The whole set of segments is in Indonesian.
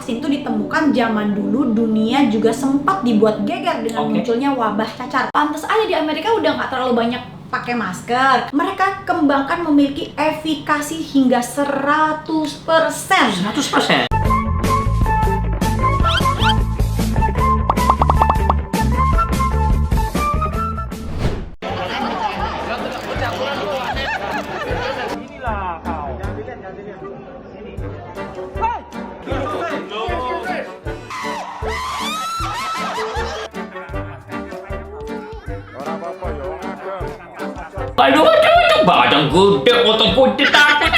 vaksin itu ditemukan zaman dulu, dunia juga sempat dibuat geger dengan munculnya wabah cacar. Pantes aja di Amerika udah nggak terlalu banyak pakai masker. Mereka kembangkan memiliki efikasi hingga 100%. 100%. Aduh, badan gede, otot gede, takut,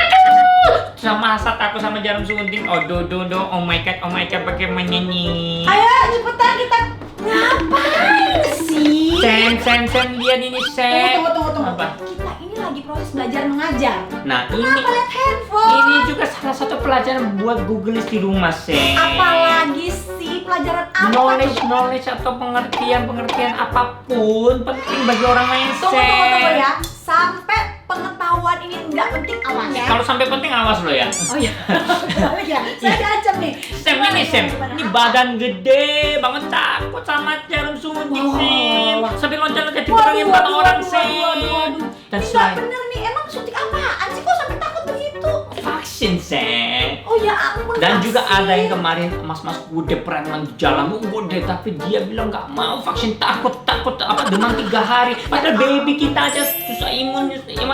masa takut sama jarum suntik. Oh my god, bagaimana nih? Ayo cepetan kita. Ngapain sih? Sam, lihat ini, Sam. Tunggu. Apa? Kita ini lagi proses belajar mengajar. Nah, Kenapa lihat handphone? ini juga salah satu pelajaran buat Googleis di rumah, Sam. Apalagi sih pelajaran apa? Knowledge atau pengertian apapun penting bagi orang lain, Sam. Tunggu ya. Sampai pengetahuan ini nggak penting, awas ya. Kalau sampai penting awas lo ya. Oh iya. Oh iya. Saya diancam nih. Sam, ini badan gede banget, takut sama jarum suntik, Sam. Sampai loncat-loncat diperangin mata orang, Sam. Dan Ini nggak bener nih. Emang suntik apaan sih? Kok sampai takut begitu? vaksin, Sam. Oh ya ampun. Dan juga vaksin. ada yang kemarin mas gede preman di jalan gede, tapi dia bilang nggak mau vaksin, takut apa demam 3 hari. Padahal baby kita aja susah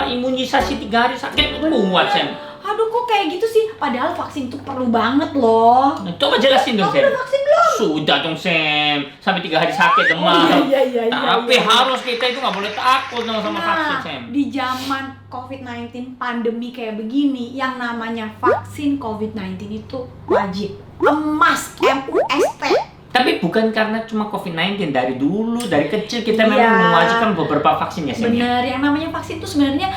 imunisasi 3 hari sakit kuat, Sam. Aduh kok kayak gitu sih? Padahal vaksin tuh perlu banget loh. Coba jelasin dong, Kamu Sam. udah vaksin belum? Sudah dong, Sam. Sampai 3 hari sakit demam. Iya. Tapi harus kita itu nggak boleh takut dong sama vaksin, Sam. Di zaman COVID-19 pandemi kayak begini, yang namanya vaksin COVID-19 itu wajib. Emas, MUST. Tapi bukan karena cuma COVID-19, dari dulu, dari kecil kita memang mewajibkan beberapa vaksin ya, Sam. Bener, yang namanya vaksin itu sebenarnya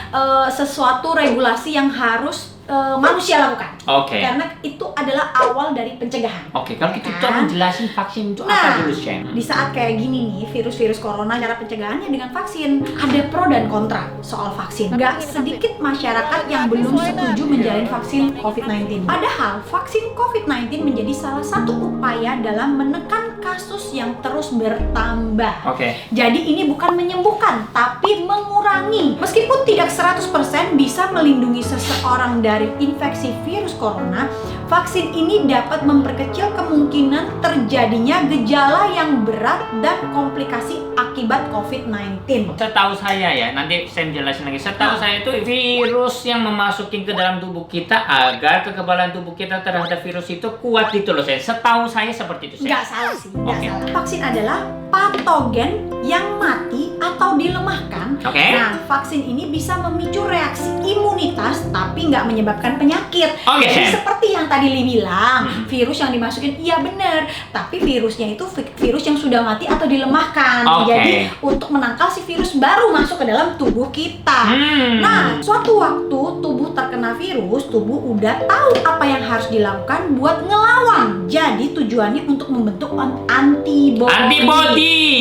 sesuatu regulasi yang harus manusia lakukan. Oke. Karena itu adalah awal dari pencegahan. Oke, kalau gitu tolong jelasin vaksin itu apa dulu, Sam. Di saat kayak gini nih, virus-virus corona, cara pencegahannya dengan vaksin. Ada pro dan kontra soal vaksin. Gak sedikit masyarakat yang belum setuju menjalani vaksin COVID-19. Padahal vaksin COVID-19 menjadi salah satu upaya dalam menekan kasus yang terus bertambah. Oke. Jadi ini bukan menyembuhkan, tapi mengurangi. Meskipun tidak 100% bisa melindungi seseorang dari infeksi virus corona, vaksin ini dapat memperkecil kemungkinan terjadinya gejala yang berat dan komplikasi akibat COVID-19. Setahu saya ya, nanti saya jelasin lagi. Setahu saya itu virus yang memasukin ke dalam tubuh kita agar kekebalan tubuh kita terhadap virus itu kuat gitu loh, Sam. Setahu saya seperti itu, Sam. Nggak salah sih, nggak salah. Vaksin adalah patogen yang mati atau dilemahkan. Nah, vaksin ini bisa memicu reaksi imunitas tapi nggak menyebabkan penyakit. Jadi seperti yang tadi Li bilang, virus yang dimasukin iya bener, tapi virusnya itu virus yang sudah mati atau dilemahkan. Jadi untuk menangkal si virus baru masuk ke dalam tubuh kita. Nah, suatu waktu tubuh terkena virus, tubuh udah tahu apa yang harus dilakukan buat ngelawan. Jadi tujuannya untuk membentuk antibody.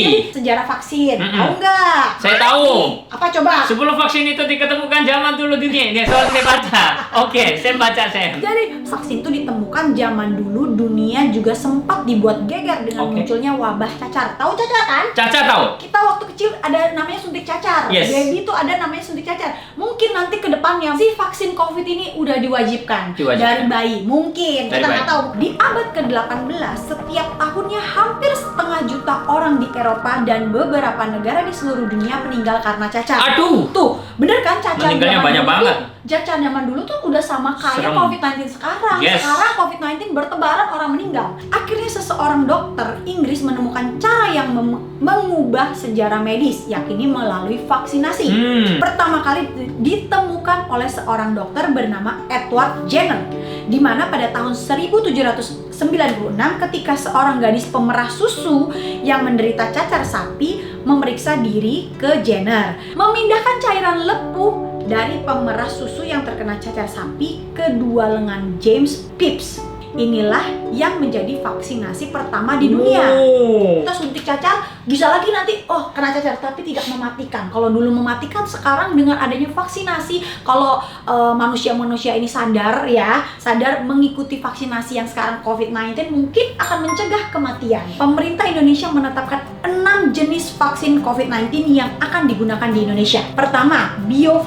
Jadi sejarah vaksin, tahu nggak? Saya tahu. Apa coba? Sebelum vaksin itu diketemukan zaman dulu dunia. Ini soal saya baca. Oke, saya baca, Sam. Jadi vaksin itu ditemukan zaman dulu, dunia juga sempat dibuat geger dengan munculnya wabah cacar. Tahu cacar kan? Cacar tahu. Kita waktu kecil ada namanya suntik cacar. Baby itu ada namanya suntik cacar. Mungkin nanti ke depannya si vaksin COVID ini udah diwajibkan. dari bayi. Mungkin kita nggak tahu. Di abad ke-18 setiap tahunnya hampir 1,5 juta orang di Eropa dan beberapa negara di seluruh dunia meninggal karena cacar. Aduh. Tuh, bener kan cacar meninggalnya banyak banget. Cacar zaman dulu tuh udah sama kayak COVID-19 sekarang. Sekarang COVID-19 bertebaran orang meninggal. Akhirnya seseorang dokter Inggris menemukan cara yang mengubah sejarah medis, yakni melalui vaksinasi. Pertama kali ditemukan oleh seorang dokter bernama Edward Jenner, di mana pada tahun 1796 ketika seorang gadis pemerah susu yang menderita cacar sapi memeriksa diri ke Jenner, memindahkan cairan lepuh dari pemerah susu yang terkena cacar sapi ke 2 lengan James Phipps Inilah yang menjadi vaksinasi pertama di dunia. Kita suntik cacar, bisa lagi nanti kena cacar, tapi tidak mematikan. Kalau dulu mematikan, sekarang dengan adanya vaksinasi, kalau manusia-manusia ini sadar mengikuti vaksinasi yang sekarang COVID-19, mungkin akan mencegah kematian. Pemerintah Indonesia menetapkan 6 jenis vaksin COVID-19 yang akan digunakan di Indonesia. Pertama, Bio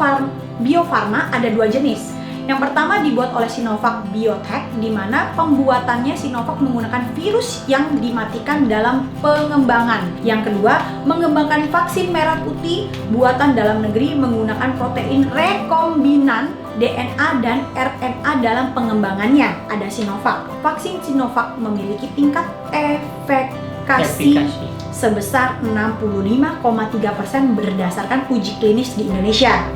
Farma ada 2 jenis. Yang pertama dibuat oleh Sinovac Biotech, di mana pembuatannya Sinovac menggunakan virus yang dimatikan dalam pengembangan. Yang kedua, mengembangkan vaksin merah putih buatan dalam negeri menggunakan protein rekombinan DNA dan RNA dalam pengembangannya. Ada Sinovac. Vaksin Sinovac memiliki tingkat efekasi sebesar 65,3% berdasarkan uji klinis di Indonesia.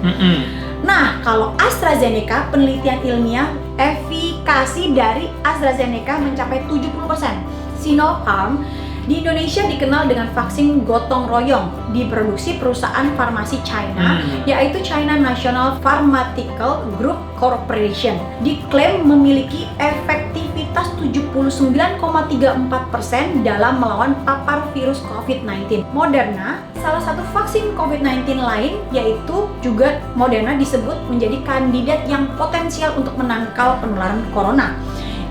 Nah, kalau AstraZeneca, penelitian ilmiah efikasi dari AstraZeneca mencapai 70%. Sinopharm di Indonesia dikenal dengan vaksin gotong royong, diproduksi perusahaan farmasi China, yaitu China National Pharmaceutical Group Corporation. Diklaim memiliki efektivitas 79,34% dalam melawan papar virus COVID-19. Moderna, salah satu vaksin COVID-19 lain, yaitu juga Moderna disebut menjadi kandidat yang potensial untuk menangkal penularan corona.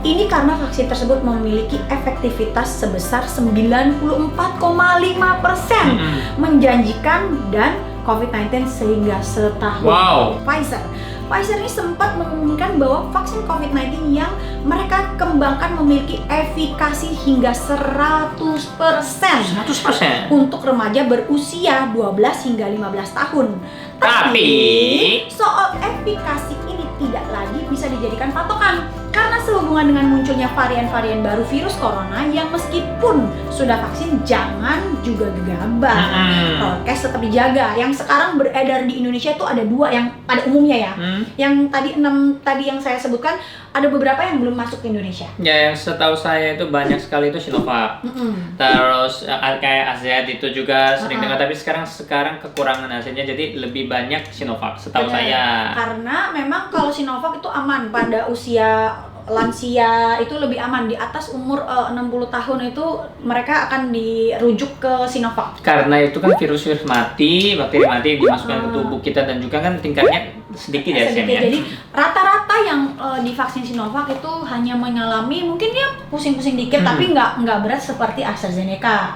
Ini karena vaksin tersebut memiliki efektivitas sebesar 94,5%, menjanjikan dan COVID-19 sehingga setahun. Pfizer ini sempat mengumumkan bahwa vaksin COVID-19 yang mereka kembangkan memiliki efikasi hingga 100% untuk remaja berusia 12 hingga 15 tahun. Tapi soal efikasi ini tidak lagi bisa dijadikan patokan karena sehubungan dengan munculnya varian-varian baru virus corona yang meskipun sudah vaksin jangan juga gegabah. Prokes tetap dijaga. Yang sekarang beredar di Indonesia itu ada 2 yang pada umumnya ya. Yang tadi 6 tadi yang saya sebutkan, ada beberapa yang belum masuk ke Indonesia. Ya, yang setahu saya itu banyak sekali itu Sinovac. Terus kayak AZ itu juga sering dengar, tapi sekarang kekurangan hasilnya, jadi lebih banyak Sinovac setahu saya. Karena memang kalau Sinovac itu aman pada usia lansia, itu lebih aman. Di atas umur 60 tahun itu mereka akan dirujuk ke Sinovac. Karena itu kan virus mati, bakteri mati dimasukkan ke tubuh kita, dan juga kan tingkatnya sedikit ya. Jadi rata-rata yang divaksin Sinovac itu hanya mengalami mungkin dia pusing-pusing dikit, tapi nggak berat seperti AstraZeneca.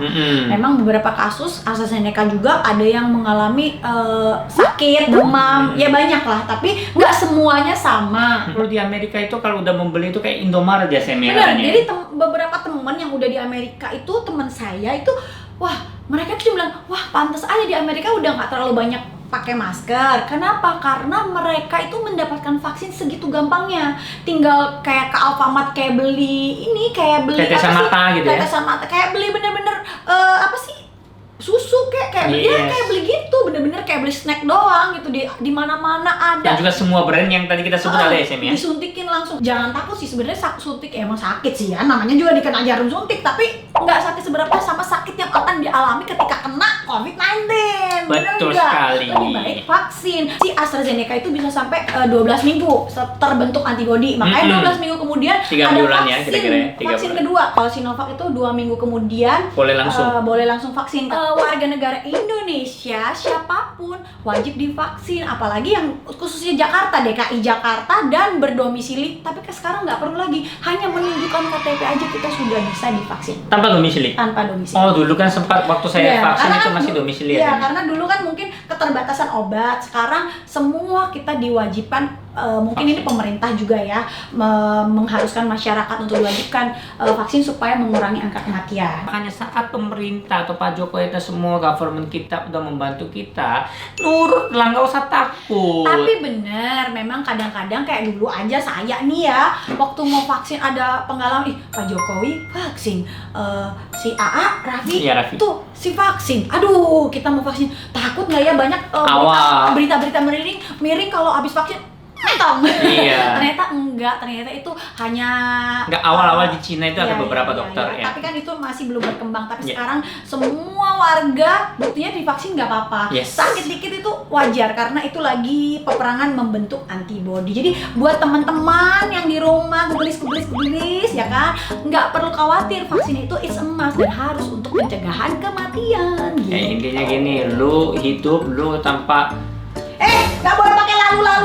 Memang beberapa kasus AstraZeneca juga ada yang mengalami sakit, demam, ya banyak lah, tapi nggak semuanya sama. Kalau di Amerika itu kalau udah membeli itu kayak Indomaret ya Benar, jadi beberapa teman yang udah di Amerika itu, teman saya itu, mereka tuh bilang, pantas aja di Amerika udah nggak terlalu banyak pakai masker. Kenapa? Karena mereka itu mendapatkan vaksin segitu gampangnya. Tinggal kayak ke Alfamart kayak beli tetesan mata gitu ya. Tetesan mata, kayak beli bener-bener susu kayak beli gitu, bener-bener kayak beli snack doang gitu, di mana-mana ada. Dan juga semua brand yang tadi kita sebut ada SM ya. Disuntikin langsung. Jangan takut sih, sebenarnya suntik emang sakit sih ya, namanya juga dikena jarum suntik, tapi nggak sakit seberapa sama sakit yang akan dialami ketika kena COVID-19. Betul sekali. Lebih baik vaksin. Si AstraZeneca itu bisa sampai 12 minggu terbentuk antibodi. Makanya 12 minggu kemudian 3 ada bulan vaksin, ya kira-kira ya. vaksin kedua. Kalau Sinovac itu 2 minggu kemudian boleh langsung vaksin. Warga negara Indonesia siapapun wajib divaksin, apalagi yang khususnya Jakarta, DKI Jakarta dan berdomisili. Tapi sekarang nggak perlu lagi, hanya menunjukkan KTP aja kita sudah bisa divaksin. Tanpa domisili? Tanpa domisili. Oh, dulu kan sempat waktu saya vaksin itu masih domisili ya? Iya, karena dulu kan mungkin keterbatasan obat. Sekarang semua kita diwajibkan, mungkin ini pemerintah juga ya, mengharuskan masyarakat untuk diwajibkan vaksin supaya mengurangi angka kematian. Makanya saat pemerintah atau Pak Jokowi itu semua government kita udah membantu kita, nurut lah, nggak usah takut. Tapi bener, memang kadang-kadang kayak dulu aja saya nih ya, waktu mau vaksin ada pengalaman, Pak Jokowi vaksin, si Raffi tuh si vaksin, aduh kita mau vaksin, takut nggak ya, banyak berita-berita miring kalau habis vaksin potong. Iya. Ternyata enggak, ternyata itu hanya Enggak, awal-awal di Cina itu ada Iya, beberapa iya, dokter iya. ya. Tapi kan itu masih belum berkembang. Tapi Iya. sekarang semua warga buktinya divaksin nggak apa-apa. Yes. Sakit dikit itu wajar karena itu lagi peperangan membentuk antibodi. Jadi buat teman-teman yang di rumah gugelis ya kan, nggak perlu khawatir, vaksin itu is emas dan harus untuk pencegahan kematian. Ya intinya gini, lu hidup lu tanpa Nggak boleh pakai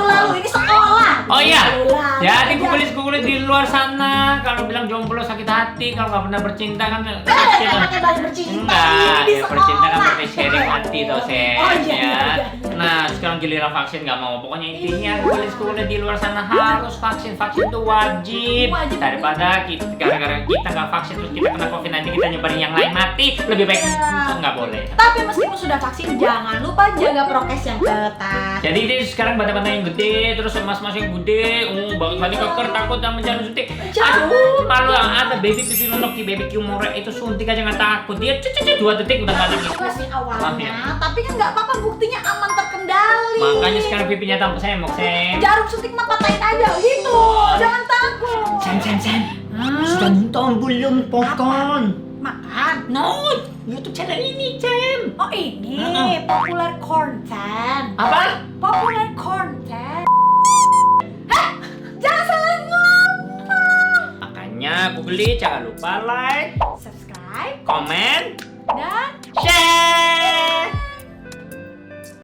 lalu ini sekolah. Oh iya, Lalu-lalu. jadi gugulis di luar sana kalau bilang jomblo sakit hati, kalau nggak pernah bercinta kan Jangan pakai bahasa bercinta. enggak, Ini di ya bercinta kan sekolah. berarti sharing hati toh Sen, Oh, iya, ya. iya. Nah sekarang giliran vaksin nggak mau, pokoknya intinya gugulis di luar sana harus vaksin itu wajib. Wajib. Daripada kita gara-gara kita nggak vaksin terus kita kena COVID-19 kita nyebarin yang lain mati, lebih baik Iya. nggak boleh. Tapi meskipun sudah vaksin, jangan lupa jaga prokes yang ketat. Jadi ini sekarang bata-bata yang gede, terus emas-emas yang gede, balik keker takut sama jarum suntik. Aduh, malu ada baby pipi menoki, baby Kimura itu suntik aja nggak takut. Dia 2 detik udah nggak ada. Itu sih Maaf awalnya, ya. tapi kan nggak apa-apa, buktinya aman terkendali. Makanya sekarang pipinya tampak semok, Sen. Jarum suntik mah patahin aja gitu, jangan takut. Sen. Hmm. Sudah nonton belum popcorn? Makan. No, YouTube channel ini, Cem. Oh ini popular content. Apa? Popular content. Hah? Jangan salah ngomong. Makanya Google jangan lupa like, Subscribe. comment,